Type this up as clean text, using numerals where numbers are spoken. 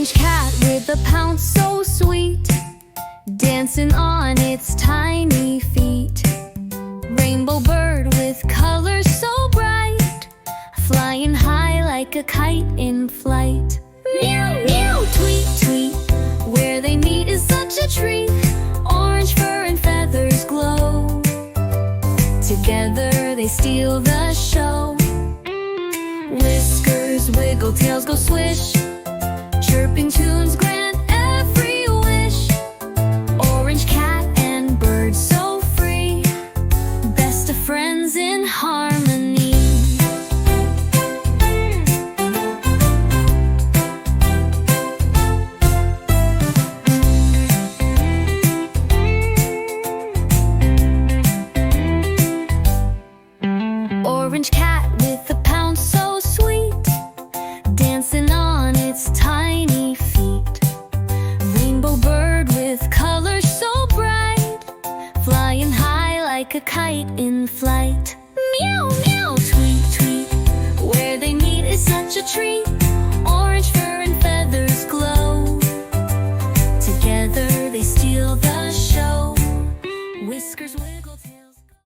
Orange cat with a pounce so sweet, dancing on its tiny feet. Rainbow bird with colors so bright, flying high like a kite in flight. Meow, meow, tweet, tweet, where they meet is such a treat. Orange fur and feathers glow, together they steal the show. Whiskers wiggle, tails go swish, chirping tunes grant every wish. Orange cat and bird so free, best of friends in harmony. Orange cat with a pounce so sweet, dancing on its tiny feet. Rainbow bird with colors so bright, flying high like a kite in flight. Meow, meow, tweet, tweet, where they meet is such a treat.